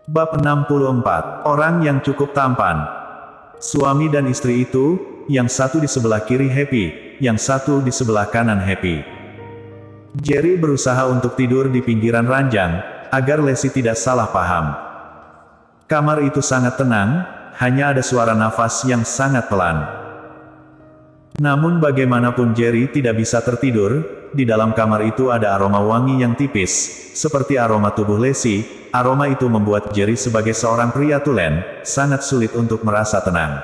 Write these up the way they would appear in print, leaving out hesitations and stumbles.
Bab 64. Orang yang cukup tampan. Suami dan istri itu, yang satu di sebelah kiri happy, yang satu di sebelah kanan happy. Jerry berusaha untuk tidur di pinggiran ranjang, agar Lacey tidak salah paham. Kamar itu sangat tenang, hanya ada suara nafas yang sangat pelan. Namun bagaimanapun Jerry tidak bisa tertidur, di dalam kamar itu ada aroma wangi yang tipis, seperti aroma tubuh Lacey. Aroma itu membuat Jerry sebagai seorang pria tulen, sangat sulit untuk merasa tenang.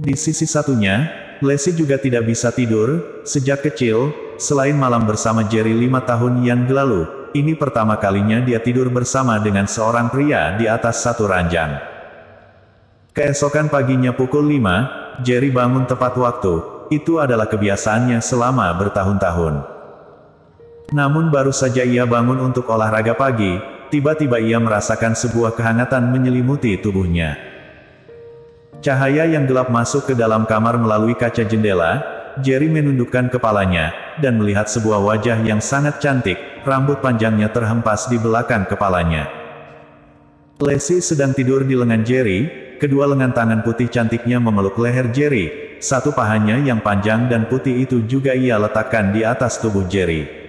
Di sisi satunya, Lacey juga tidak bisa tidur, sejak kecil, selain malam bersama Jerry 5 tahun yang lalu, ini pertama kalinya dia tidur bersama dengan seorang pria di atas satu ranjang. Keesokan paginya pukul 5, Jerry bangun tepat waktu, itu adalah kebiasaannya selama bertahun-tahun. Namun baru saja ia bangun untuk olahraga pagi, tiba-tiba ia merasakan sebuah kehangatan menyelimuti tubuhnya. Cahaya yang gelap masuk ke dalam kamar melalui kaca jendela. Jerry menundukkan kepalanya, dan melihat sebuah wajah yang sangat cantik, rambut panjangnya terhempas di belakang kepalanya. Lacey sedang tidur di lengan Jerry, kedua lengan tangan putih cantiknya memeluk leher Jerry, satu pahanya yang panjang dan putih itu juga ia letakkan di atas tubuh Jerry.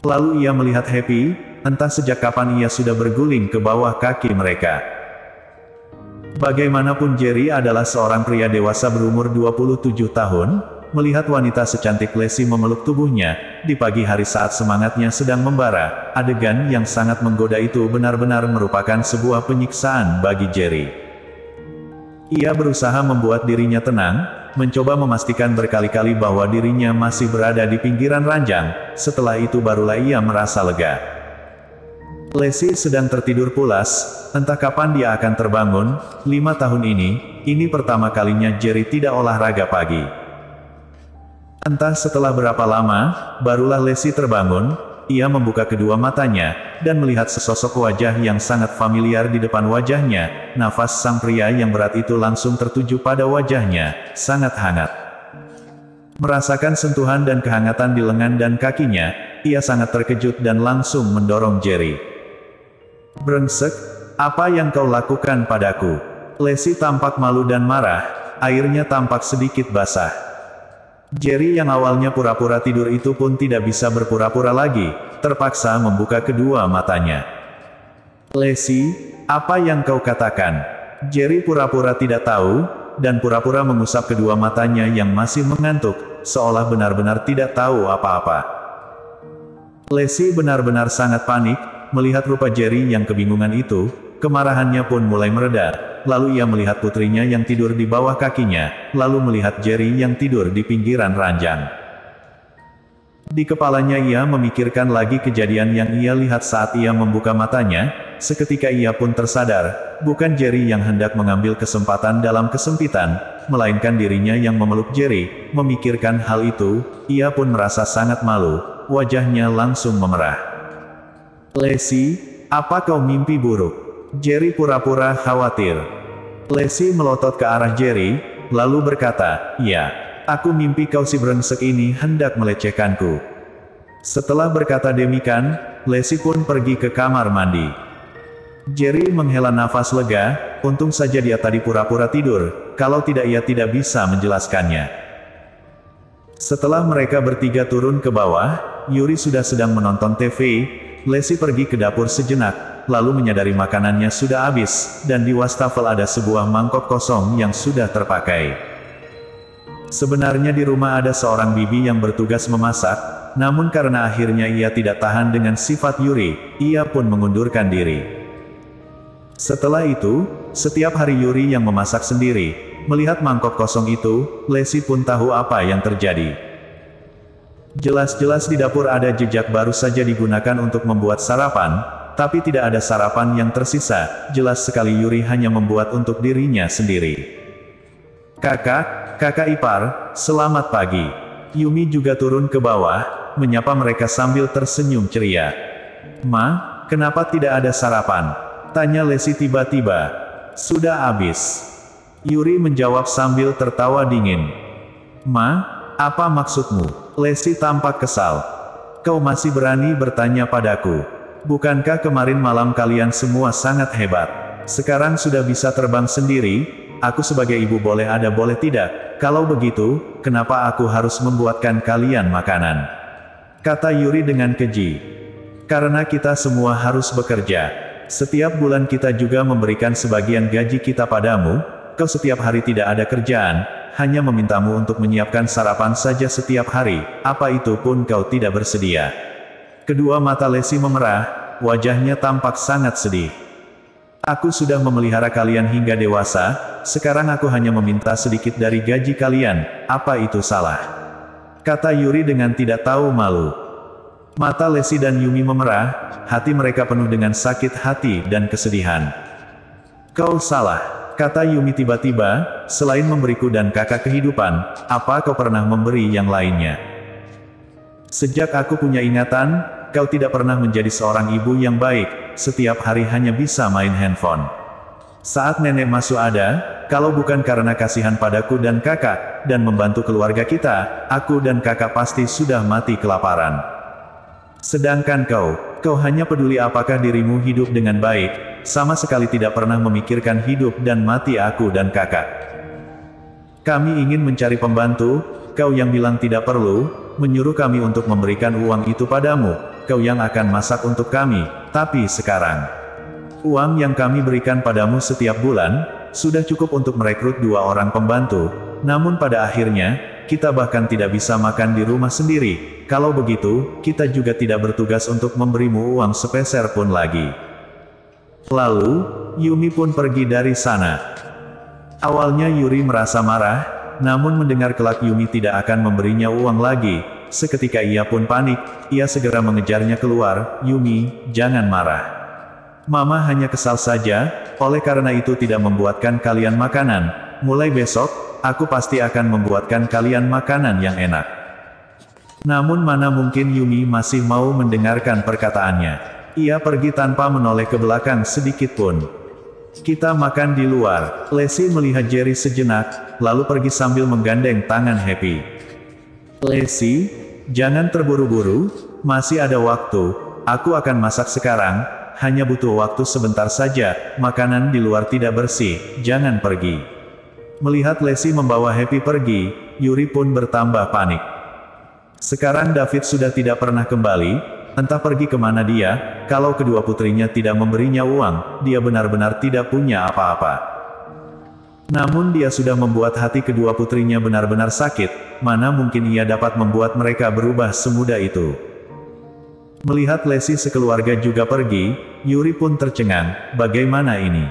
Lalu ia melihat Happy, entah sejak kapan ia sudah berguling ke bawah kaki mereka. Bagaimanapun Jerry adalah seorang pria dewasa berumur 27 tahun, melihat wanita secantik Lacey memeluk tubuhnya, di pagi hari saat semangatnya sedang membara, adegan yang sangat menggoda itu benar-benar merupakan sebuah penyiksaan bagi Jerry. Ia berusaha membuat dirinya tenang, mencoba memastikan berkali-kali bahwa dirinya masih berada di pinggiran ranjang, setelah itu barulah ia merasa lega. Lacey sedang tertidur pulas, entah kapan dia akan terbangun. 5 tahun ini pertama kalinya Jerry tidak olahraga pagi. Entah setelah berapa lama, barulah Lacey terbangun. Ia membuka kedua matanya, dan melihat sesosok wajah yang sangat familiar di depan wajahnya. Nafas sang pria yang berat itu langsung tertuju pada wajahnya, sangat hangat. Merasakan sentuhan dan kehangatan di lengan dan kakinya, ia sangat terkejut dan langsung mendorong Jerry. "Brengsek, apa yang kau lakukan padaku?" Lacey tampak malu dan marah, airnya tampak sedikit basah. Jerry yang awalnya pura-pura tidur itu pun tidak bisa berpura-pura lagi, terpaksa membuka kedua matanya. "Lacey, apa yang kau katakan?" Jerry pura-pura tidak tahu, dan pura-pura mengusap kedua matanya yang masih mengantuk, seolah benar-benar tidak tahu apa-apa. Lacey benar-benar sangat panik, melihat rupa Jerry yang kebingungan itu, kemarahannya pun mulai mereda. Lalu ia melihat putrinya yang tidur di bawah kakinya, lalu melihat Jerry yang tidur di pinggiran ranjang. Di kepalanya ia memikirkan lagi kejadian yang ia lihat saat ia membuka matanya, seketika ia pun tersadar, bukan Jerry yang hendak mengambil kesempatan dalam kesempitan, melainkan dirinya yang memeluk Jerry. Memikirkan hal itu, ia pun merasa sangat malu, wajahnya langsung memerah. "Lacey, apa kau mimpi buruk?" Jerry pura-pura khawatir. Lacey melotot ke arah Jerry, lalu berkata, "Ya, aku mimpi kau si brengsek ini hendak melecehkanku." Setelah berkata demikian, Lacey pun pergi ke kamar mandi. Jerry menghela nafas lega, untung saja dia tadi pura-pura tidur, kalau tidak ia tidak bisa menjelaskannya. Setelah mereka bertiga turun ke bawah, Yuri sudah sedang menonton TV. Lacey pergi ke dapur sejenak, lalu menyadari makanannya sudah habis, dan di wastafel ada sebuah mangkok kosong yang sudah terpakai. Sebenarnya di rumah ada seorang bibi yang bertugas memasak, namun karena akhirnya ia tidak tahan dengan sifat Yuri, ia pun mengundurkan diri. Setelah itu, setiap hari Yuri yang memasak sendiri. Melihat mangkok kosong itu, Lacey pun tahu apa yang terjadi. Jelas-jelas di dapur ada jejak baru saja digunakan untuk membuat sarapan, tapi tidak ada sarapan yang tersisa. Jelas sekali Yuri hanya membuat untuk dirinya sendiri. Kakak ipar, selamat pagi." Yumi juga turun ke bawah, menyapa mereka sambil tersenyum ceria. "Ma, kenapa tidak ada sarapan?" tanya Lacey tiba-tiba. "Sudah habis." Yuri menjawab sambil tertawa dingin. "Ma, apa maksudmu?" Lacey tampak kesal. "Kau masih berani bertanya padaku?" Bukankah kemarin malam kalian semua sangat hebat? Sekarang sudah bisa terbang sendiri, aku sebagai ibu boleh ada boleh tidak. Kalau begitu, kenapa aku harus membuatkan kalian makanan? Kata Yuri dengan keji. Karena kita semua harus bekerja. Setiap bulan kita juga memberikan sebagian gaji kita padamu, kau setiap hari tidak ada kerjaan, hanya memintamu untuk menyiapkan sarapan saja setiap hari, apa itu pun kau tidak bersedia. Kedua mata Lesi memerah, wajahnya tampak sangat sedih. Aku sudah memelihara kalian hingga dewasa, sekarang aku hanya meminta sedikit dari gaji kalian, apa itu salah? Kata Yuri dengan tidak tahu malu. Mata Lesi dan Yumi memerah, hati mereka penuh dengan sakit hati dan kesedihan. Kau salah, kata Yumi tiba-tiba, selain memberiku dan kakak kehidupan, apa kau pernah memberi yang lainnya? Sejak aku punya ingatan, kau tidak pernah menjadi seorang ibu yang baik, setiap hari hanya bisa main handphone. Saat nenek masuk ada, kalau bukan karena kasihan padaku dan kakak, dan membantu keluarga kita, aku dan kakak pasti sudah mati kelaparan. Sedangkan kau hanya peduli apakah dirimu hidup dengan baik, sama sekali tidak pernah memikirkan hidup dan mati aku dan kakak. Kami ingin mencari pembantu, kau yang bilang tidak perlu, menyuruh kami untuk memberikan uang itu padamu, kau yang akan masak untuk kami, tapi sekarang, uang yang kami berikan padamu setiap bulan, sudah cukup untuk merekrut 2 orang pembantu, namun pada akhirnya, kita bahkan tidak bisa makan di rumah sendiri, kalau begitu, kita juga tidak bertugas untuk memberimu uang sepeser pun lagi. Lalu, Yumi pun pergi dari sana. Awalnya Yuri merasa marah, namun mendengar kelak Yumi tidak akan memberinya uang lagi, seketika ia pun panik, ia segera mengejarnya keluar, Yumi, jangan marah. Mama hanya kesal saja, oleh karena itu tidak membuatkan kalian makanan, mulai besok, aku pasti akan membuatkan kalian makanan yang enak. Namun mana mungkin Yumi masih mau mendengarkan perkataannya. Ia pergi tanpa menoleh ke belakang sedikit pun. Kita makan di luar. Lesi melihat Jerry sejenak, lalu pergi sambil menggandeng tangan Happy. Lesi, jangan terburu-buru, masih ada waktu, aku akan masak sekarang, hanya butuh waktu sebentar saja, makanan di luar tidak bersih, jangan pergi. Melihat Lesi membawa Happy pergi, Yuri pun bertambah panik. Sekarang David sudah tidak pernah kembali, entah pergi kemana dia, kalau kedua putrinya tidak memberinya uang, dia benar-benar tidak punya apa-apa. Namun dia sudah membuat hati kedua putrinya benar-benar sakit, mana mungkin ia dapat membuat mereka berubah semudah itu. Melihat Lesi sekeluarga juga pergi, Yuri pun tercengang, bagaimana ini?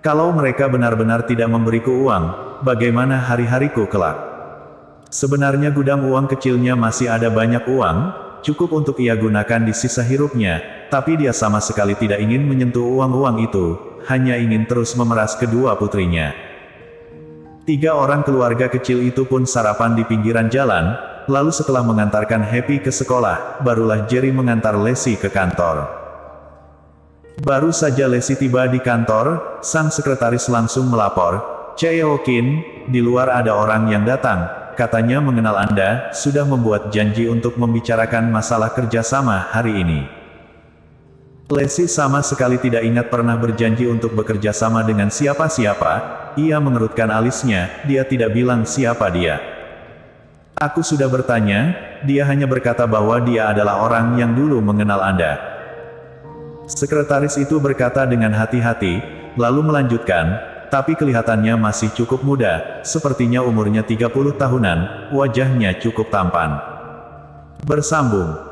Kalau mereka benar-benar tidak memberiku uang, bagaimana hari-hariku kelak? Sebenarnya gudang uang kecilnya masih ada banyak uang, cukup untuk ia gunakan di sisa hidupnya, tapi dia sama sekali tidak ingin menyentuh uang-uang itu, hanya ingin terus memeras kedua putrinya. 3 orang keluarga kecil itu pun sarapan di pinggiran jalan, lalu setelah mengantarkan Happy ke sekolah, barulah Jerry mengantar Lesi ke kantor. Baru saja Lesi tiba di kantor, sang sekretaris langsung melapor, Cheokin, di luar ada orang yang datang. Katanya mengenal Anda, sudah membuat janji untuk membicarakan masalah kerjasama hari ini. Lesi sama sekali tidak ingat pernah berjanji untuk bekerja sama dengan siapa-siapa, ia mengerutkan alisnya, dia tidak bilang siapa dia. Aku sudah bertanya, dia hanya berkata bahwa dia adalah orang yang dulu mengenal Anda. Sekretaris itu berkata dengan hati-hati, lalu melanjutkan, tapi kelihatannya masih cukup muda, sepertinya umurnya 30 tahunan, wajahnya cukup tampan. Bersambung.